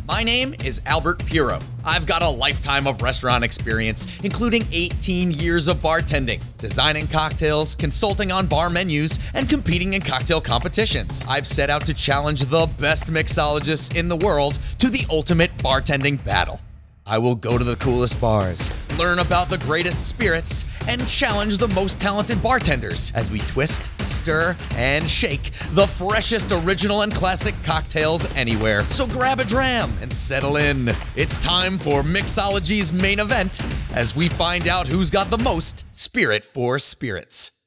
My name is Albert Pirro. I've got a lifetime of restaurant experience, including 18 years of bartending, designing cocktails, consulting on bar menus, and competing in cocktail competitions. I've set out to challenge the best mixologists in the world to the ultimate bartending battle. I will go to the coolest bars, learn about the greatest spirits, and challenge the most talented bartenders as we twist, stir, and shake the freshest original and classic cocktails anywhere. So grab a dram and settle in. It's time for Mixology's main event as we find out who's got the most spirit for spirits.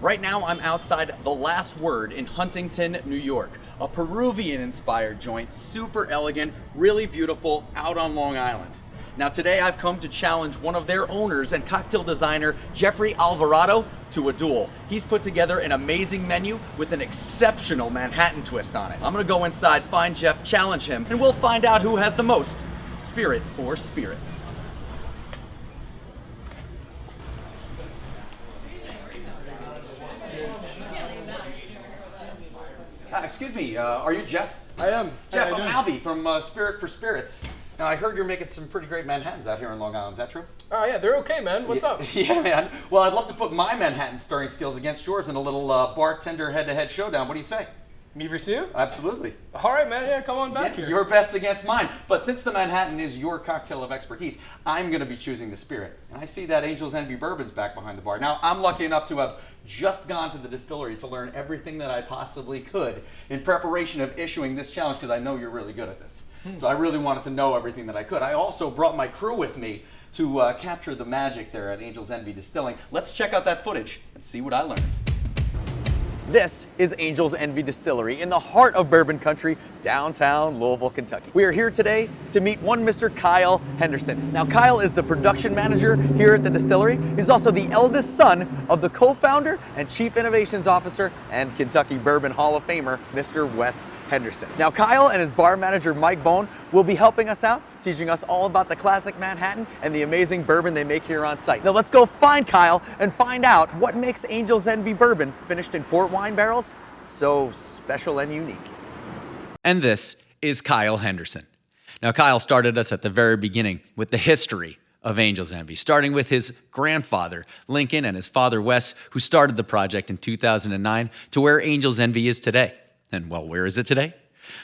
Right now, I'm outside The Last Word in Huntington, New York. A Peruvian-inspired joint, super elegant, really beautiful, out on Long Island. Now today I've come to challenge one of their owners and cocktail designer, Jeffrey Alvarado, to a duel. He's put together an amazing menu with an exceptional Manhattan twist on it. I'm gonna go inside, find Jeff, challenge him, and we'll find out who has the most spirit for spirits. Excuse me, are you Jeff? I am. Jeff, I'm Albie from Spirit for Spirits. Now, I heard you're making some pretty great Manhattans out here in Long Island. Is that true? Oh, yeah, they're okay, man. What's up? Yeah, man. Well, I'd love to put my Manhattan stirring skills against yours in a little bartender head-to-head showdown. What do you say? Me versus you? Absolutely. All right, man. Yeah, come on back here. Your best against mine. But since the Manhattan is your cocktail of expertise, I'm going to be choosing the Spirit. And I see that Angel's Envy bourbon's back behind the bar. Now, I'm lucky enough to have just gone to the distillery to learn everything that I possibly could in preparation of issuing this challenge, because I know you're really good at this. So I really wanted to know everything that I could. I also brought my crew with me to capture the magic there at Angel's Envy Distilling. Let's check out that footage and see what I learned. This is Angel's Envy Distillery in the heart of bourbon country, downtown Louisville, Kentucky. We are here today to meet one Mr. Kyle Henderson. Now, Kyle is the production manager here at the distillery. He's also the eldest son of the co-founder and chief innovations officer and Kentucky Bourbon Hall of Famer, Mr. Wes Henderson. Now, Kyle and his bar manager, Mike Bone, will be helping us out, teaching us all about the classic Manhattan and the amazing bourbon they make here on site. Now, let's go find Kyle and find out what makes Angel's Envy bourbon, finished in port wine barrels, so special and unique. And this is Kyle Henderson. Now, Kyle started us at the very beginning with the history of Angel's Envy, starting with his grandfather, Lincoln, and his father, Wes, who started the project in 2009 to where Angel's Envy is today. And well, where is it today?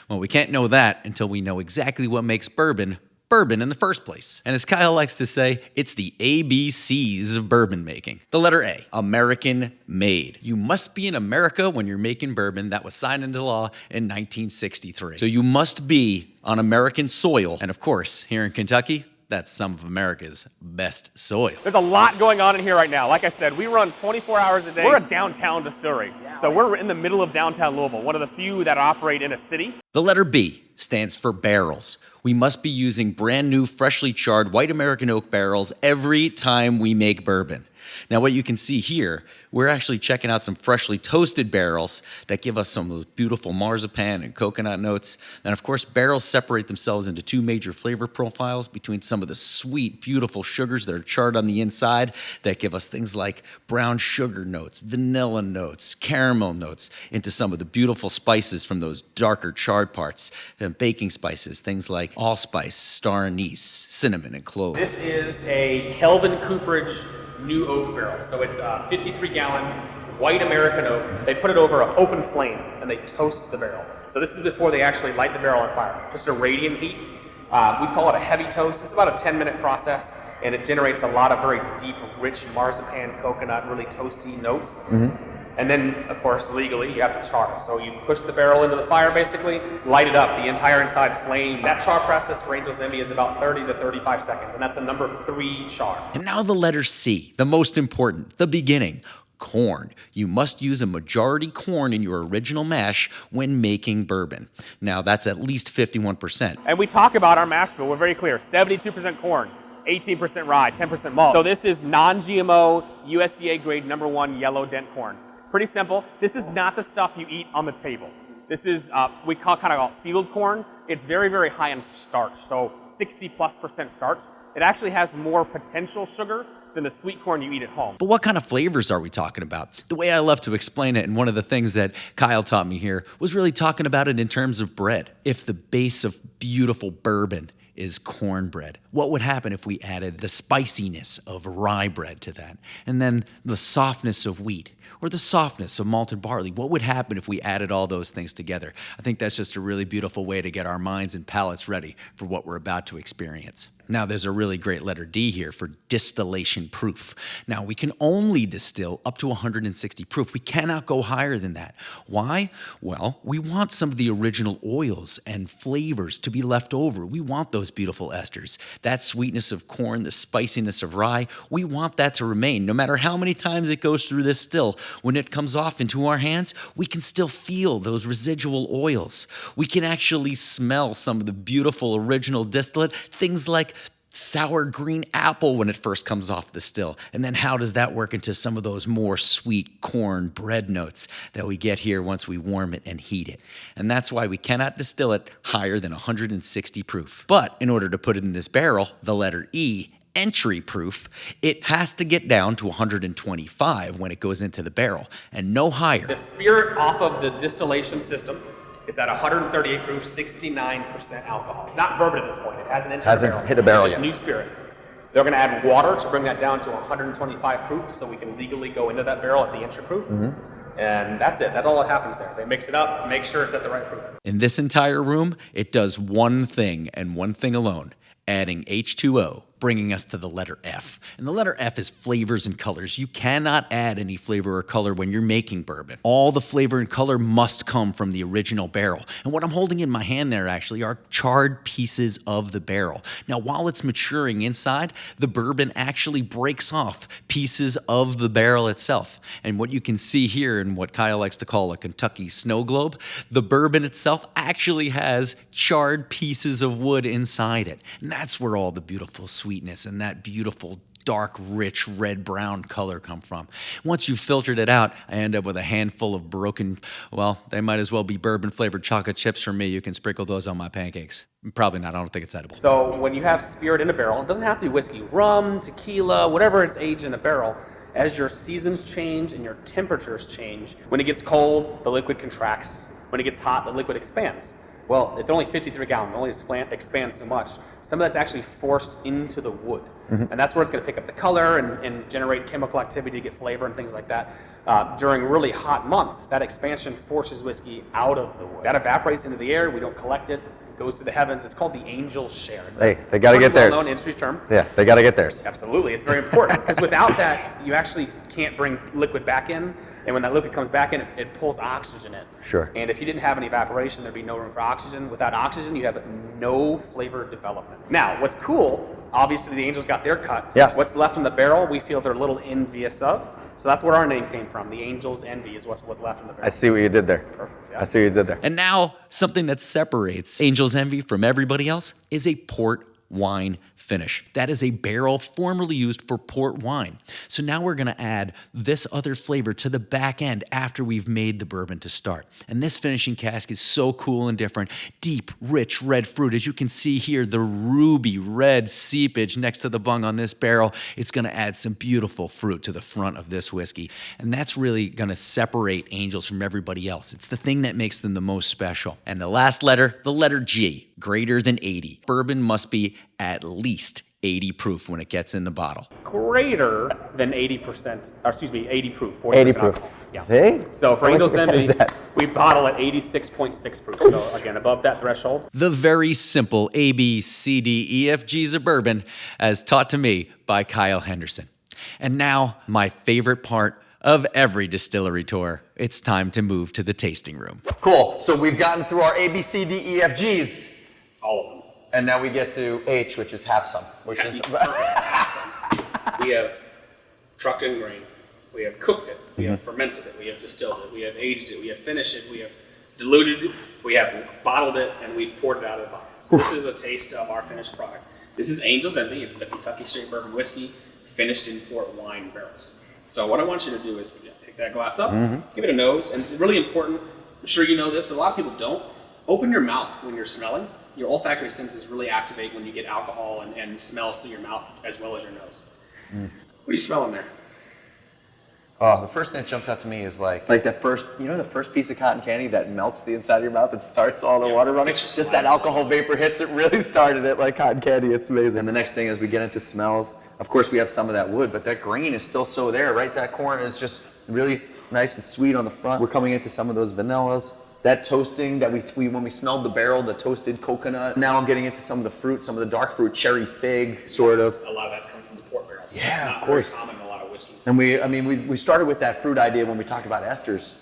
Well, we can't know that until we know exactly what makes bourbon in the first place. And as Kyle likes to say, it's the ABCs of bourbon making. The letter A, American made. You must be in America when you're making bourbon. That was signed into law in 1963. So you must be on American soil. And of course, here in Kentucky, that's some of America's best soil. There's a lot going on in here right now. Like I said, we run 24 hours a day. We're a downtown distillery. So we're in the middle of downtown Louisville, one of the few that operate in a city. The letter B stands for barrels. We must be using brand new, freshly charred white American oak barrels every time we make bourbon. Now, what you can see here, we're actually checking out some freshly toasted barrels that give us some of those beautiful marzipan and coconut notes. And of course, barrels separate themselves into two major flavor profiles between some of the sweet, beautiful sugars that are charred on the inside that give us things like brown sugar notes, vanilla notes, caramel notes, into some of the beautiful spices from those darker charred parts, and baking spices, things like allspice, star anise, cinnamon, and clove. This is a Kelvin Cooperage new oak barrel. So it's a 53-gallon white American oak. They put it over an open flame and they toast the barrel. So this is before they actually light the barrel on fire, just a radium heat. We call it a heavy toast. It's about a 10-minute process and it generates a lot of very deep, rich marzipan, coconut, really toasty notes. And then, of course, legally, you have to char it. So you push the barrel into the fire, basically, light it up, the entire inside flame. That char process for Angel's Envy is about 30 to 35 seconds, and that's a number 3 char. And now the letter C, the most important, the beginning. Corn. You must use a majority corn in your original mash when making bourbon. Now, that's at least 51%. And we talk about our mash bill. We're very clear. 72% corn, 18% rye, 10% malt. So this is non-GMO, USDA grade +1 yellow dent corn. Pretty simple. This is not the stuff you eat on the table. This is, we call field corn. It's very, very high in starch, so 60+% starch. It actually has more potential sugar than the sweet corn you eat at home. But what kind of flavors are we talking about? The way I love to explain it, and one of the things that Kyle taught me here, was really talking about it in terms of bread. If the base of beautiful bourbon is cornbread, what would happen if we added the spiciness of rye bread to that? And then the softness of wheat, or the softness of malted barley? What would happen if we added all those things together? I think that's just a really beautiful way to get our minds and palates ready for what we're about to experience. Now, there's a really great letter D here for distillation proof. Now, we can only distill up to 160 proof. We cannot go higher than that. Why? Well, we want some of the original oils and flavors to be left over. We want those beautiful esters. That sweetness of corn, the spiciness of rye, we want that to remain. No matter how many times it goes through this still, when it comes off into our hands, we can still feel those residual oils. We can actually smell some of the beautiful original distillate, things like sour green apple when it first comes off the still. And then how does that work into some of those more sweet corn bread notes that we get here once we warm it and heat it? And that's why we cannot distill it higher than 160 proof. But in order to put it in this barrel, the letter E, entry proof, it has to get down to 125 when it goes into the barrel, and no higher. The spirit off of the distillation system, it's at 138 proof, 69% alcohol. It's not bourbon at this point. It hasn't entered the barrel. Hit the barrel it's just yet. New spirit. They're going to add water to bring that down to 125 proof, so we can legally go into that barrel at the entry proof. And that's it. That's all that happens there. They mix it up, make sure it's at the right proof. In this entire room, it does one thing and one thing alone: adding H2O, bringing us to the letter F. And the letter F is flavors and colors. You cannot add any flavor or color when you're making bourbon. All the flavor and color must come from the original barrel. And what I'm holding in my hand there actually are charred pieces of the barrel. Now, while it's maturing inside, the bourbon actually breaks off pieces of the barrel itself. And what you can see here in what Kyle likes to call a Kentucky snow globe, the bourbon itself actually has charred pieces of wood inside it. And that's where all the beautiful sweetness and that beautiful dark, rich, red-brown color come from. Once you've filtered it out, I end up with a handful of broken, well, they might as well be bourbon-flavored chocolate chips for me. You can sprinkle those on my pancakes. Probably not. I don't think it's edible. So when you have spirit in a barrel, it doesn't have to be whiskey, rum, tequila, whatever it's aged in a barrel. As your seasons change and your temperatures change, when it gets cold, the liquid contracts. When it gets hot, the liquid expands. Well, it's only 53 gallons, it only expands so much. Some of that's actually forced into the wood. And that's where it's going to pick up the color and generate chemical activity to get flavor and things like that. During really hot months, that expansion forces whiskey out of the wood. That evaporates into the air, we don't collect it, it goes to the heavens. It's called the angel's share. It's They got to get theirs. well-known industry term. Yeah, they got to get theirs. Absolutely, it's very important, because without that, you actually can't bring liquid back in. And when that liquid comes back in, it pulls oxygen in. Sure. And if you didn't have any evaporation, there'd be no room for oxygen. Without oxygen, you have no flavor development. Now, what's cool, obviously the Angels got their cut. Yeah. What's left in the barrel, we feel they're a little envious of. So that's where our name came from. The Angels' envy is what's left in the barrel. I see what you did there. Perfect. Yeah. I see what you did there. And now, something that separates Angel's Envy from everybody else is a port wine finish. That is a barrel formerly used for port wine. So now we're going to add this other flavor to the back end after we've made the bourbon to start. And this finishing cask is so cool and different. Deep, rich red fruit. As you can see here, the ruby red seepage next to the bung on this barrel. It's going to add some beautiful fruit to the front of this whiskey. And that's really going to separate Angels from everybody else. It's the thing that makes them the most special. And the last letter, the letter G, greater than 80. Bourbon must be at least 80 proof when it gets in the bottle. Greater than 80%, or excuse me, 80 proof. 40% 80 proof. alcohol. Yeah. See? So for I like Angel's the look Envy, at that. we bottle at 86.6 proof. So again, above that threshold. The very simple A, B, C, D, E, F, G's of bourbon as taught to me by Kyle Henderson. And now, my favorite part of every distillery tour. It's time to move to the tasting room. Cool. So we've gotten through our A, B, C, D, E, F, G's. All of them. And now we get to H, which is have some, which is... We have trucked in grain, we have cooked it, we have fermented it, we have distilled it, we have aged it, we have finished it, we have diluted it, we have bottled it, and we've poured it out of the bottle. So this is a taste of our finished product. This is Angel's Envy. It's the Kentucky Straight Bourbon Whiskey finished in port wine barrels. So what I want you to do is pick that glass up, give it a nose, and really important, I'm sure you know this, but a lot of people don't, open your mouth when you're smelling. Your olfactory senses really activate when you get alcohol and smells through your mouth as well as your nose. are you smelling there? Oh, the first thing that jumps out to me is like that first, you know, the first piece of cotton candy that melts the inside of your mouth and starts all the water running. Just that alcohol vapor hits it, really started it like cotton candy. It's amazing. And the next thing is we get into smells. Of course, we have some of that wood, but that grain is still so there, right? That corn is just really nice and sweet on the front. We're coming into some of those vanillas. That toasting that we when we smelled the barrel, the toasted coconut. Now I'm getting into some of the fruit, some of the dark fruit, cherry fig, sort of. A lot of that's coming from the port barrel. So Yeah, it's not of course. very common in a lot of whiskeys. And we started with that fruit idea when we talked about esters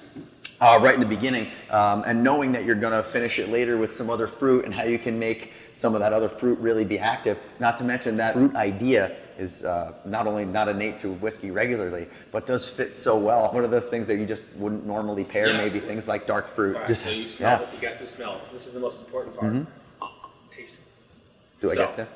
right in the beginning, and knowing that you're going to finish it later with some other fruit and how you can make some of that other fruit really be active. Not to mention that fruit idea is not only not innate to whiskey regularly, but does fit so well. One of those things that you just wouldn't normally pair, Yeah, maybe absolutely. things like dark fruit. All right, Just so you've smelled it, you got some smells. This is the most important part. Taste it. Do I So, get to?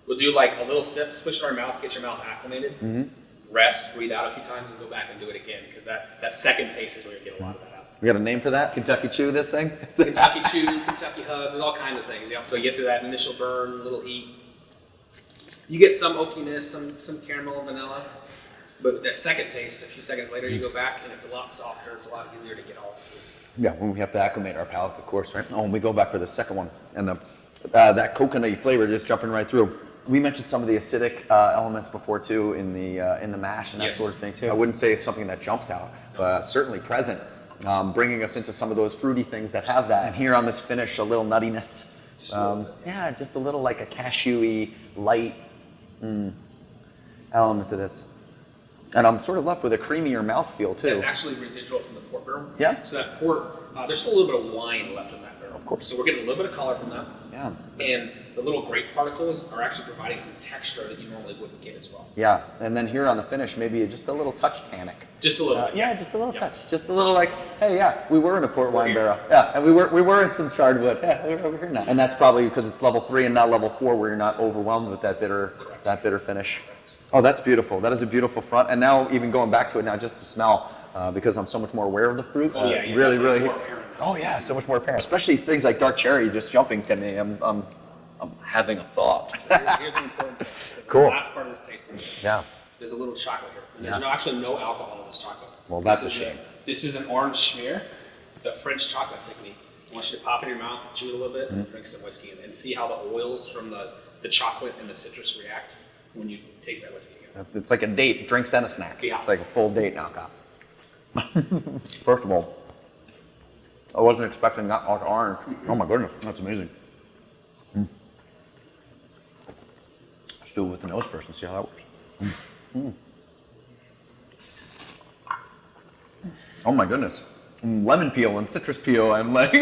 We'll do like a little sip, swish it in our mouth, get your mouth acclimated, rest, breathe out a few times, and go back and do it again, because that second taste is where you get a lot of that out. We got a name for that? Kentucky Chew, this thing? Kentucky Chew, Kentucky Hug, there's all kinds of things. Yeah. So you get through that initial burn, a little heat. You get some oakiness, some caramel, vanilla, but the second taste, a few seconds later, you go back and it's a lot softer, it's a lot easier to get all through. Yeah, when we have to acclimate our palates, of course, right? Oh, and we go back for the second one, and that coconutty flavor just jumping right through. We mentioned some of the acidic elements before too in the mash and that Yes. sort of thing too. I wouldn't say it's something that jumps out, but certainly present, bringing us into some of those fruity things that have that. And here on this finish, a little nuttiness. Just a little bit. Yeah, just a little like a cashewy, light element to this. And I'm sort of left with a creamier mouthfeel too. That's actually residual from the port barrel. Yeah. So that port, there's still a little bit of wine left in that barrel. Of course. So we're getting a little bit of color from that. Yeah. And the little grape particles are actually providing some texture that you normally wouldn't get as well. Yeah, and then here on the finish, maybe just a little touch tannic. Just a little bit. Yeah, just a little Yeah. touch. Just a little like, hey, yeah, we were in a port wine here. barrel. Yeah, and we were in some charred wood. Yeah, we're over here now. And that's probably because it's level 3 and not level 4, where you're not overwhelmed with that bitter, Correct. finish. Oh, that's beautiful. That is a beautiful front. And now even going back to it now, just to smell, because I'm so much more aware of the fruit. Oh, yeah, yeah, really, definitely really. more apparent. Oh yeah, so much more apparent. Especially things like dark cherry just jumping to me. I'm having a thought. So here's an important thing. Cool. The last part of this tasting. Yeah. There's a little chocolate here. And there's Yeah. actually no alcohol in this chocolate. Well, that's This a is shame. This is an orange schmear. It's a French chocolate technique. I want you to pop it in your mouth, chew it a little bit, Mm-hmm. and drink some whiskey, and see how the oils from the chocolate and the citrus react when you taste that whiskey again. It's like a date, drinks and a snack. Yeah. It's like a full date knockoff. First of all, I wasn't expecting that much orange. Oh my goodness, that's amazing. Let's do it with the nose first and see how that works. Oh my goodness. Lemon peel and citrus peel and like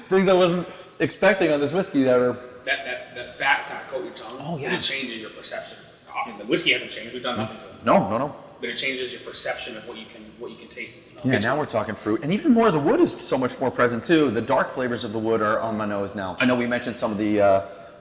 things I wasn't expecting on this whiskey that are. That fat kind of coat your tongue. Oh, yeah. And it changes your perception. Often the whiskey hasn't changed. We've done nothing to it. No. But it changes your perception of what you can taste and smell. Yeah, now we're talking fruit. And even more, the wood is so much more present too. The dark flavors of the wood are on my nose now. I know we mentioned some of the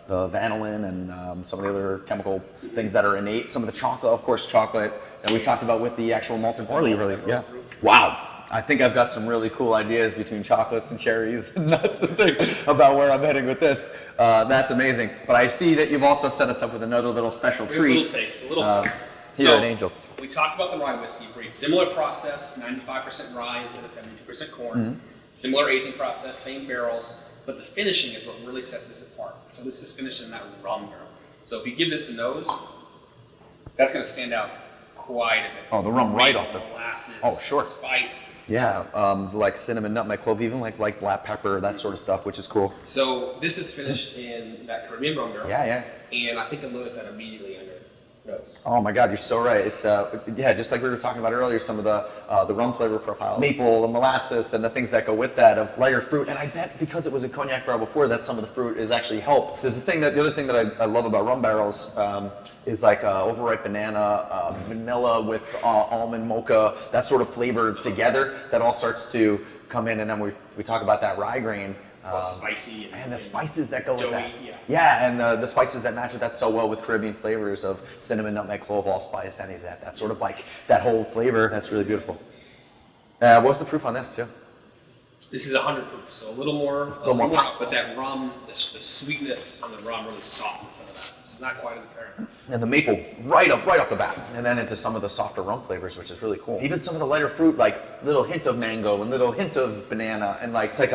vanillin and some of the other chemical things that are innate. Some of the chocolate, of course, chocolate that we talked about with the actual malted barley, really. Yeah. Wow. I think I've got some really cool ideas between chocolates and cherries and nuts and things about where I'm heading with this. That's amazing. But I see that you've also set us up with another little special We have a treat. little taste, a little taste. Here at Angels. We talked about the rye whiskey brief. Similar process, 95% rye instead of 72% corn. Similar aging process, same barrels, but the finishing is what really sets this apart. So this is finished in that rum barrel. So if you give this a nose, that's going to stand out quite a bit. Oh, the rum right off the- molasses. Oh, sure. Spice. Yeah, like cinnamon, nutmeg, clove, even like black pepper, that sort of stuff, which is cool. So this is finished in that Caribbean rum barrel. Yeah. And I think you'll notice that immediately on your nose. Oh my God, you're so right. It's yeah, just like we were talking about earlier, some of the rum flavor profile, maple, the molasses, and the things that go with that of lighter fruit. And I bet because it was a cognac barrel before, that some of the fruit is actually helped. There's the other thing that I love about rum barrels is like overripe banana, vanilla with almond mocha, that sort of flavor together that all starts to come in. And then we talk about that rye grain. Spicy. And the spices that go with that. Doughy, yeah. Yeah, and the spices that match with that so well with Caribbean flavors of cinnamon, nutmeg, clove, allspice, anisette. That sort of like that whole flavor. That's really beautiful. What's the proof on this, too? This is 100 proof, so a little more, but that rum, the sweetness on the rum really softens some of that. It's not quite as apparent. And the maple right off the bat, and then into some of the softer rum flavors, which is really cool. Even some of the lighter fruit, like little hint of mango and little hint of banana, and like it's like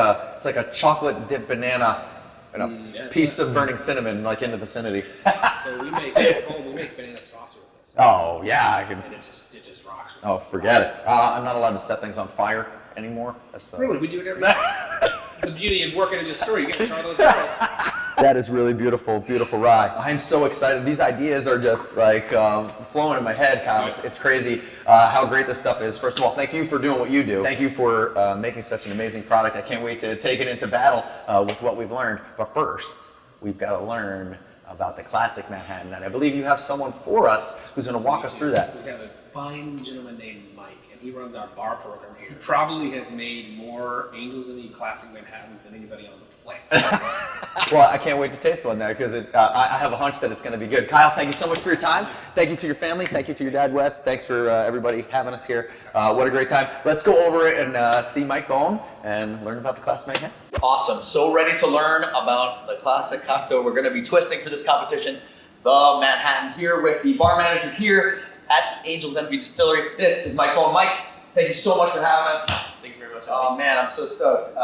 a chocolate dipped banana and a piece of burning cinnamon like in the vicinity. So we make banana saucer with this. Oh yeah, I can. And it just rocks. Oh, forget it. I'm not allowed to set things on fire anymore. That's Really, we do it every day. It's the beauty of working in a store. You get to try those barrels. That is really beautiful, beautiful rye. I'm so excited. These ideas are just like flowing in my head, Kyle. It's crazy how great this stuff is. First of all, thank you for doing what you do. Thank you for making such an amazing product. I can't wait to take it into battle with what we've learned. But first, we've got to learn about the classic Manhattan. And I believe you have someone for us who's going to walk us through that. We have a fine gentleman named Mike, and he runs our bar program here. He probably has made more Angels and E Classic Manhattans than anybody on the planet. Well, I can't wait to taste one there because I have a hunch that it's going to be good. Kyle, thank you so much for your time. Thank you to your family. Thank you to your dad, Wes. Thanks for everybody having us here. What a great time. Let's go over it and see Mike Bowen and learn about the Classic Manhattan. Awesome. So ready to learn about the classic cocktail we're going to be twisting for this competition, the Manhattan, here with the bar manager here at the Angels Envy Distillery. This is Mike Bowen. Mike, thank you so much for having us. Thank you very much. Oh man, I'm so stoked.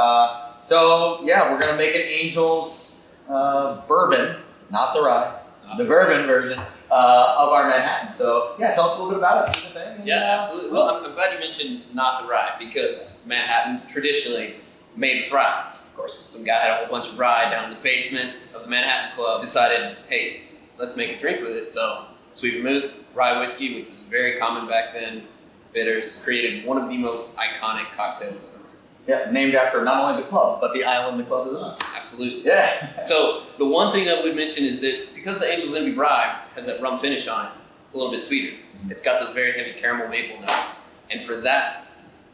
So yeah, we're going to make an Angels bourbon, not the rye, the bourbon version of our Manhattan. So yeah, tell us a little bit about it. And, Yeah, absolutely. Well, I'm glad you mentioned not the rye, because Manhattan traditionally made with rye. Of course, some guy had a whole bunch of rye down in the basement of the Manhattan Club, decided, hey, let's make a drink with it. So sweet vermouth, rye whiskey, which was very common back then, bitters, created one of the most iconic cocktails. yeah, named after not only the club, but the island the club is on. Absolutely. Yeah. So the one thing I would mention is that because the Angel's Envy rye has that rum finish on it, it's a little bit sweeter. It's got those very heavy caramel maple notes. And for that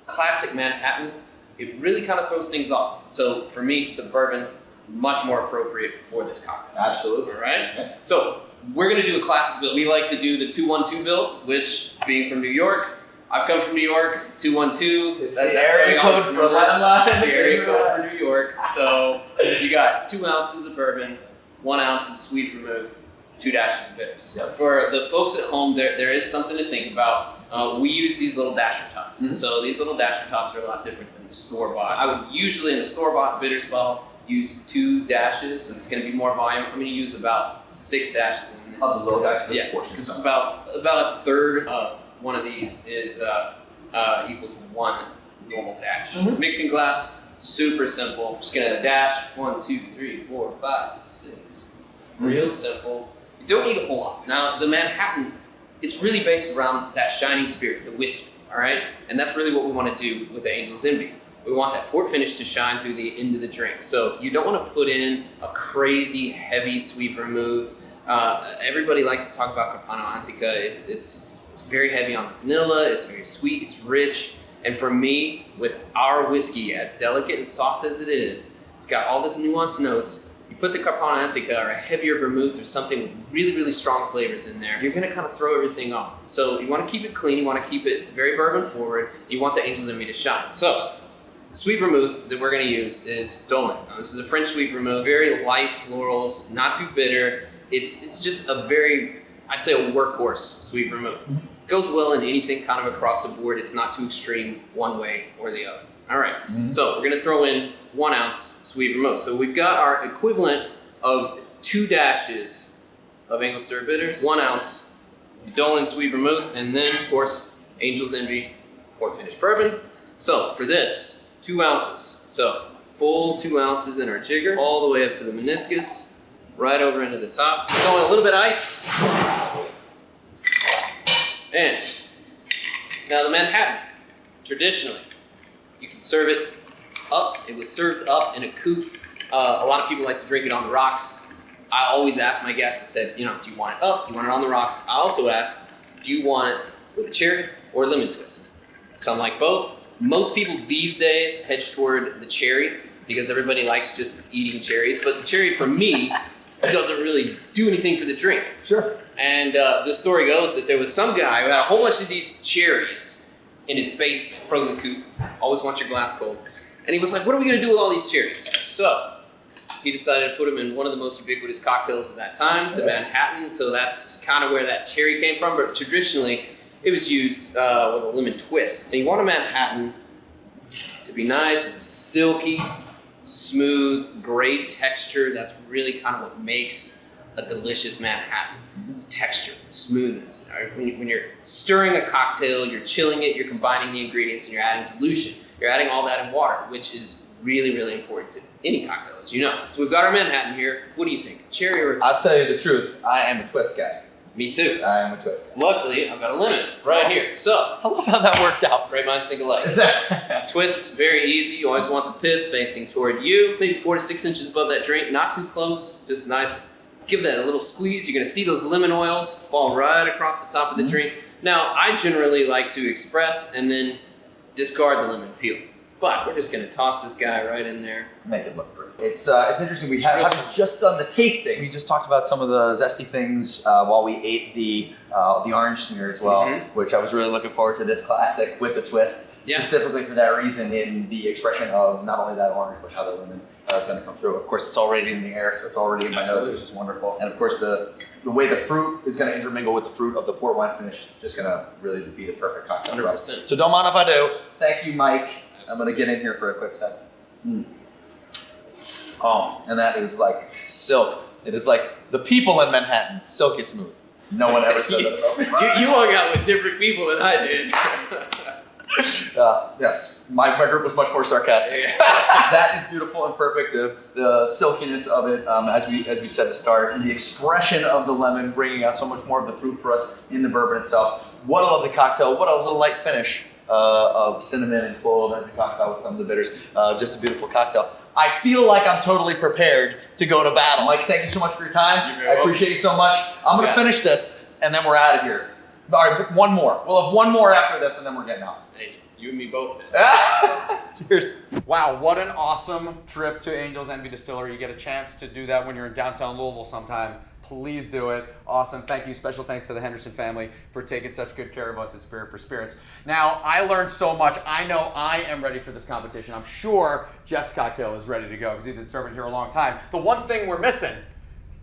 classic Manhattan, it really kind of throws things off. So for me, the bourbon, much more appropriate for this cocktail. Absolutely. All right? So we're going to do a classic build. We like to do the 2-1-2 build, which, being from New York, I've come from New York, 212. It's the area code for landline. The area code for New York. So you got 2 ounces of bourbon, 1 ounce of sweet vermouth, 2 dashes of bitters. Yep. For the folks at home, there is something to think about. We use these little dasher tops. And so these little dasher tops are a lot different than the store-bought. I would usually, in a store-bought bitters bottle, use 2 dashes. It's going to be more volume. I'm going to use about 6 dashes in this. Of the little dashes, Yeah, portion because size. about a third of one of these is equal to 1 normal dash. Mixing glass, super simple. Just gonna dash 1, 2, 3, 4, 5, 6. Real simple. You don't need a whole lot. Now the Manhattan, it's really based around that shining spirit, the whiskey. All right, and that's really what we want to do with the Angel's Envy. We want that port finish to shine through the end of the drink. So you don't want to put in a crazy heavy sweet vermouth. Everybody likes to talk about Capano Antica. It's very heavy on the vanilla, it's very sweet, it's rich. And for me, with our whiskey, as delicate and soft as it is, it's got all this nuanced notes. You put the Capano Antica or a heavier vermouth or something with really, really strong flavors in there, you're gonna kind of throw everything off. So you wanna keep it clean, you wanna keep it very bourbon forward, you want the Angel's Envy to shine. So, sweet vermouth that we're gonna use is Dolan. Now, this is a French sweet vermouth, very light florals, not too bitter. It's just a very, I'd say a workhorse sweet vermouth. Goes well in anything kind of across the board. It's not too extreme one way or the other. All right, so we're gonna throw in 1 ounce sweet vermouth. So we've got our equivalent of 2 dashes of Angostura bitters, 1 ounce Dolan sweet vermouth, and then of course, Angel's Envy port finish bourbon. So for this, 2 ounces. So full 2 ounces in our jigger, all the way up to the meniscus, right over into the top. Throwing a little bit of ice. And now the Manhattan, traditionally, you can serve it up. It was served up in a coupe. A lot of people like to drink it on the rocks. I always ask my guests, I said, do you want it up? Do you want it on the rocks? I also ask, do you want it with a cherry or a lemon twist? So I'm like both. Most people these days hedge toward the cherry because everybody likes just eating cherries. But the cherry, for me, doesn't really do anything for the drink. Sure. And the story goes that there was some guy who had a whole bunch of these cherries in his basement, frozen coupe. Always want your glass cold. And he was like, what are we going to do with all these cherries? So he decided to put them in one of the most ubiquitous cocktails of that time, the Manhattan. So that's kind of where that cherry came from. But traditionally, it was used with a lemon twist. So you want a Manhattan to be nice and silky, smooth, great texture. That's really kind of what makes a delicious Manhattan. It's texture, smoothness. When you're stirring a cocktail, you're chilling it, you're combining the ingredients, and you're adding dilution. You're adding all that in water, which is really, really important to any cocktail, as you know. So we've got our Manhattan here. What do you think? Cherry or... I'll tell you the truth. I am a twist guy. Me too. I am a twist guy. Luckily, I've got a lemon right here. So, I love how that worked out. great minds think alike. Twists, very easy. You always want the pith facing toward you. Maybe 4 to 6 inches above that drink. Not too close. Just nice. Give that a little squeeze. You're going to see those lemon oils fall right across the top of the drink. Now, I generally like to express and then discard the lemon peel. But we're just going to toss this guy right in there. Make it look pretty. It's interesting. We haven't just done the tasting. We just talked about some of the zesty things while we ate the orange smear as well, which I was really looking forward to this classic with the twist, specifically for that reason in the expression of not only that orange, but how the lemon is going to come through. Of course, it's already in the air, so it's already in my nose, which is wonderful. And of course, the way the fruit is going to intermingle with the fruit of the port wine finish, just going to really be the perfect cocktail for us. 100%. So don't mind if I do. Thank you, Mike. I'm going to get in here for a quick second. Oh, and that is like silk. It is like the people in Manhattan, silky smooth. No one ever said that about me. You hung out with different people than I did. Yes, my group was much more sarcastic. That is beautiful and perfect. The silkiness of it, as we said to start, and the expression of the lemon, bringing out so much more of the fruit for us in the bourbon itself. What a lovely cocktail! What a little light finish of cinnamon and clove, as we talked about with some of the bitters. Just a beautiful cocktail. I feel like I'm totally prepared to go to battle. Mike, thank you so much for your time. I appreciate you so much. I'm going to finish this, and then we're out of here. All right, one more. We'll have one more after this, and then we're getting out. Hey, you and me both then. Cheers. Wow, what an awesome trip to Angel's Envy Distillery. You get a chance to do that when you're in downtown Louisville sometime. Please do it. Awesome. Thank you. Special thanks to the Henderson family for taking such good care of us at Spirit for Spirits. Now, I learned so much. I know I am ready for this competition. I'm sure Jeff's cocktail is ready to go because he's been serving here a long time. The one thing we're missing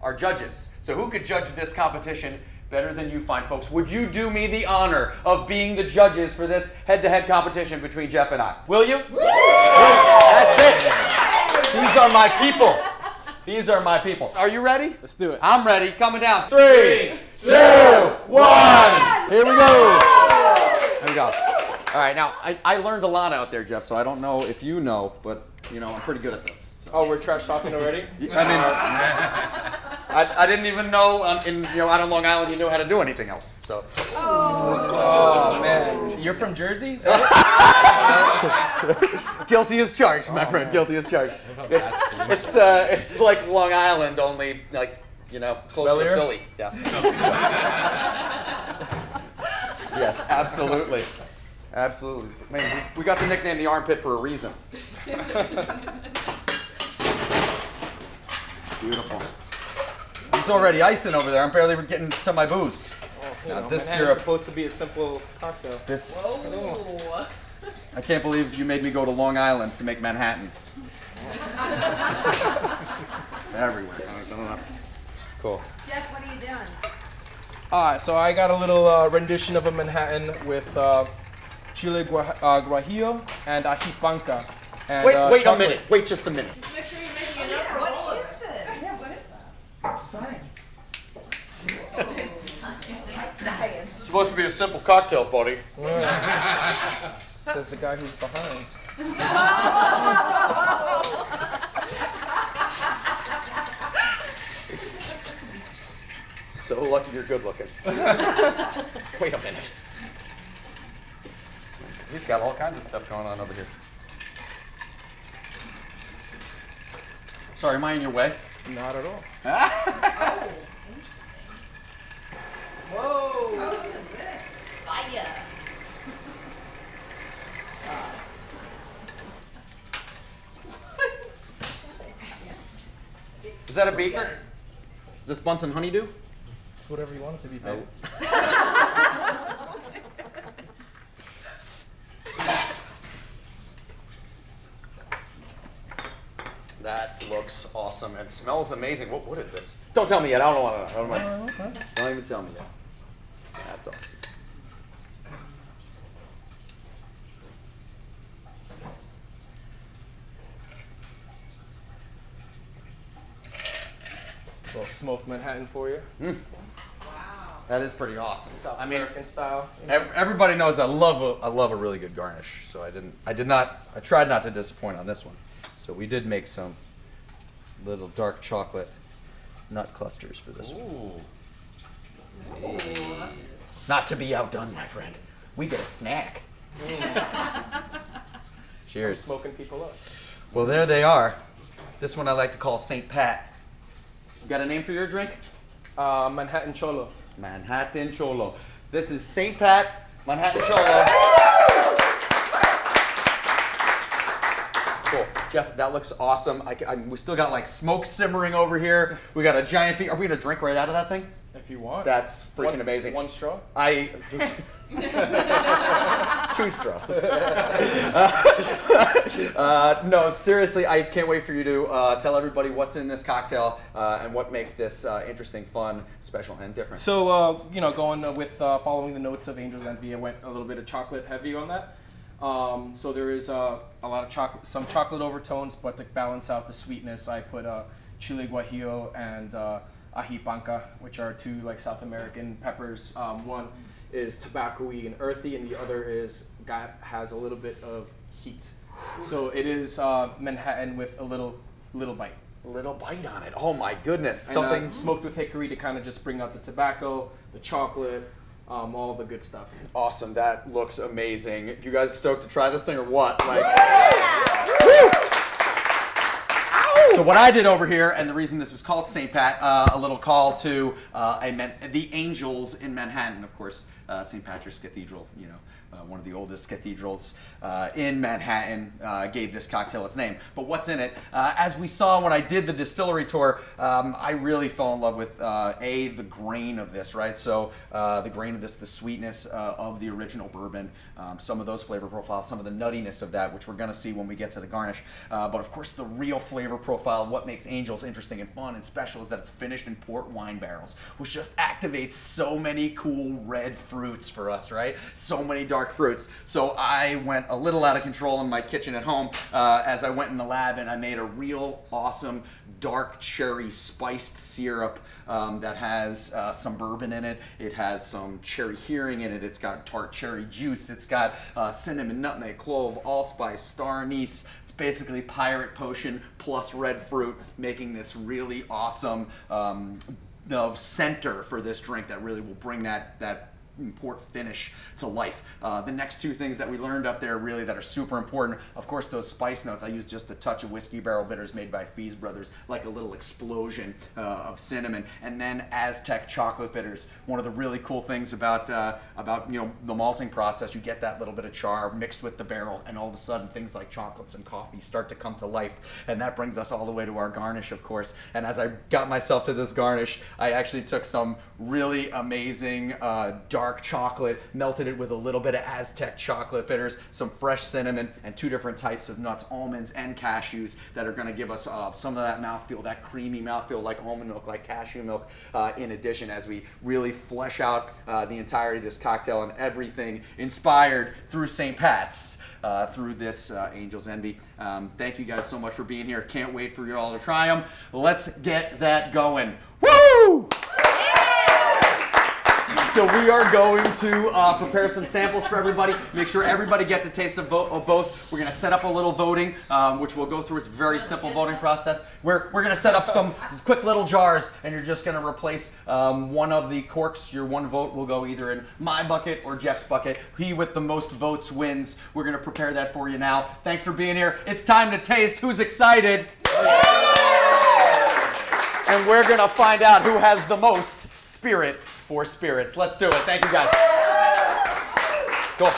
are judges. So who could judge this competition better than you fine folks? Would you do me the honor of being the judges for this head-to-head competition between Jeff and I? Will you? That's it. These are my people. These are my people. Are you ready? Let's do it. I'm ready. Coming down. 3, 2, 1. Here we go. Here we go. All right. Now, I learned a lot out there, Jeff, so I don't know if you know, but, you know, I'm pretty good at this. So. Oh, we're trash talking already? I mean, I didn't even know out on Long Island you knew how to do anything else. So. Oh, man. You're from Jersey? Guilty as charged, my friend. Guilty as charged. It's like Long Island, only like closer to Philly. Yeah. Yes, absolutely, absolutely. Man, we got the nickname the Armpit for a reason. Beautiful. It's already icing over there. I'm barely getting to my booze. Now, this Manhattan's syrup. supposed to be a simple cocktail. Whoa. I can't believe you made me go to Long Island to make Manhattans. It's everywhere. I don't know. Cool. Jeff, what are you doing? Alright, so I got a little rendition of a Manhattan with chile guajillo and ají panca. And, Wait a chocolate. minute. Wait just a minute. Just make sure you're making enough for all of us. What is this? Yeah, what is that? Science. Science. It's supposed to be a simple cocktail, buddy. Says the guy who's behind. So lucky you're good looking. Wait a minute. He's got all kinds of stuff going on over here. Sorry, am I in your way? Not at all. Oh, interesting. Whoa! Oh, look at this. Fire. Is that a beaker? Is this Bunsen Honeydew? It's whatever you want it to be, babe. looks awesome and smells amazing. What is this? Don't tell me yet. I don't want to. Don't even tell me yet. That's awesome. A little smoked Manhattan for you. That is pretty awesome. South I mean, American style. everybody knows I love a really good garnish. So I tried not to disappoint on this one. So we did make some little dark chocolate nut clusters for this one. Hey. Not to be outdone, my friend. We get a snack. Cheers. Smoking people up. Well, there they are. This one I like to call St. Pat. You got a name for your drink? Manhattan Cholo. Manhattan Cholo. This is St. Pat Manhattan Cholo. Cool. Jeff, that looks awesome. We still got like smoke simmering over here. We got a giant piece. Are we going to drink right out of that thing? If you want. That's freaking amazing. One straw? Two straws. No, seriously, I can't wait for you to tell everybody what's in this cocktail and what makes this interesting, fun, special, and different. So, going with following the notes of Angel's Envy, I went a little bit of chocolate heavy on that. So there is a lot of chocolate, some chocolate overtones, but to balance out the sweetness, I put chile guajillo and ají panca, which are two like South American peppers. One is tobacco-y and earthy, and the other has a little bit of heat. So it is Manhattan with a little bite. Little bite on it. Oh my goodness. Something smoked with hickory to kind of just bring out the tobacco, the chocolate, all the good stuff. Awesome. That looks amazing. You guys stoked to try this thing or what? Like, so what I did over here, and the reason this was called St. Pat, a little call to the angels in Manhattan, of course. St. Patrick's Cathedral, one of the oldest cathedrals in Manhattan, gave this cocktail its name. But what's in it? As we saw when I did the distillery tour, I really fell in love with the grain of this, right? So the grain of this, the sweetness of the original bourbon, some of those flavor profiles, some of the nuttiness of that, which we're going to see when we get to the garnish. But of course, the real flavor profile, what makes Angels interesting and fun and special is that it's finished in port wine barrels, which just activates so many cool red fruits for us, right? So many dark fruits. So I went a little out of control in my kitchen at home as I went in the lab, and I made a real awesome dark cherry spiced syrup that has some bourbon in it. It has some cherry hearing in it. It's got tart cherry juice. It's got cinnamon, nutmeg, clove, allspice, star anise. It's basically pirate potion plus red fruit, making this really awesome center for this drink that really will bring that port finish to life. The next two things that we learned up there really that are super important, of course, those spice notes. I used just a touch of whiskey barrel bitters made by Fees Brothers, like a little explosion of cinnamon, and then Aztec chocolate bitters. One of the really cool things about the malting process, you get that little bit of char mixed with the barrel, and all of a sudden things like chocolates and coffee start to come to life, and that brings us all the way to our garnish, of course. And as I got myself to this garnish, I actually took some really amazing dark chocolate, melted it with a little bit of Aztec chocolate bitters, some fresh cinnamon, and two different types of nuts, almonds and cashews, that are going to give us some of that mouthfeel, that creamy mouthfeel like almond milk, like cashew milk, in addition, as we really flesh out the entirety of this cocktail and everything inspired through St. Pat's. Through this Angel's Envy. Thank you guys so much for being here. Can't wait for you all to try them. Let's get that going. Woo! So we are going to prepare some samples for everybody. Make sure everybody gets a taste of both. We're going to set up a little voting, which we'll go through. It's a very simple voting process. We're going to set up some quick little jars, and you're just going to replace one of the corks. Your one vote will go either in my bucket or Jeff's bucket. He with the most votes wins. We're going to prepare that for you now. Thanks for being here. It's time to taste. Who's excited? And we're going to find out who has the most spirit for spirits. Let's do it. Thank you, guys. Go.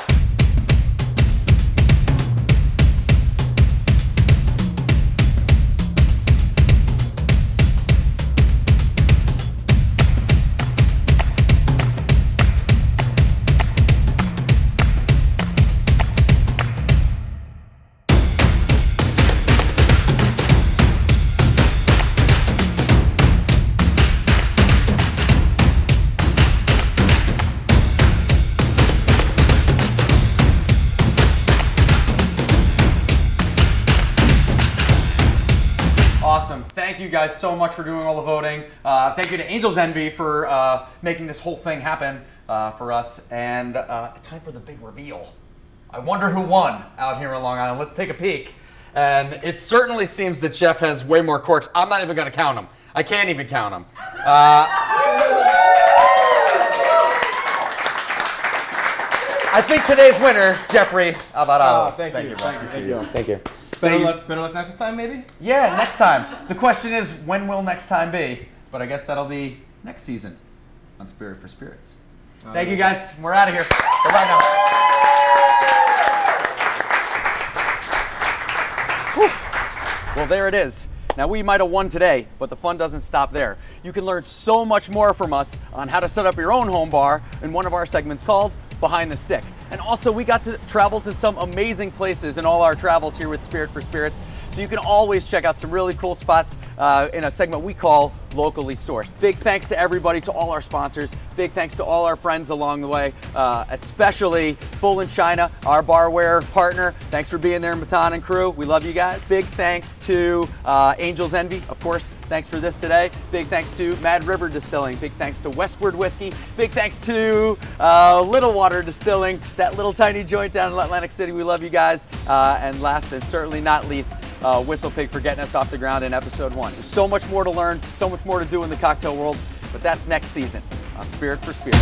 guys so much for doing all the voting. Thank you to Angels Envy for making this whole thing happen for us. And time for the big reveal. I wonder who won out here in Long Island. Let's take a peek. And it certainly seems that Jeff has way more corks. I'm not even going to count them. I can't even count them. I think today's winner, Jeffrey Alvarado. Thank you. Thank you. Better luck next time, maybe? Yeah, next time. The question is, when will next time be? But I guess that'll be next season on Spirit for Spirits. Thank you, guys. We're out of here. Bye-bye now. Whew. Well, there it is. Now, we might have won today, but the fun doesn't stop there. You can learn so much more from us on how to set up your own home bar in one of our segments called Behind the Stick. And also, we got to travel to some amazing places in all our travels here with Spirit for Spirits. So you can always check out some really cool spots in a segment we call Locally Sourced. Big thanks to everybody, to all our sponsors. Big thanks to all our friends along the way, especially Bull in China, our barware partner. Thanks for being there, Matan and crew. We love you guys. Big thanks to Angels Envy, of course. Thanks for this today. Big thanks to Mad River Distilling. Big thanks to Westward Whiskey. Big thanks to Little Water Distilling, that little tiny joint down in Atlantic City. We love you guys. And last and certainly not least, Whistle Pig for getting us off the ground in episode 1. There's so much more to learn, so much more to do in the cocktail world, but that's next season on Spirit for Spirits.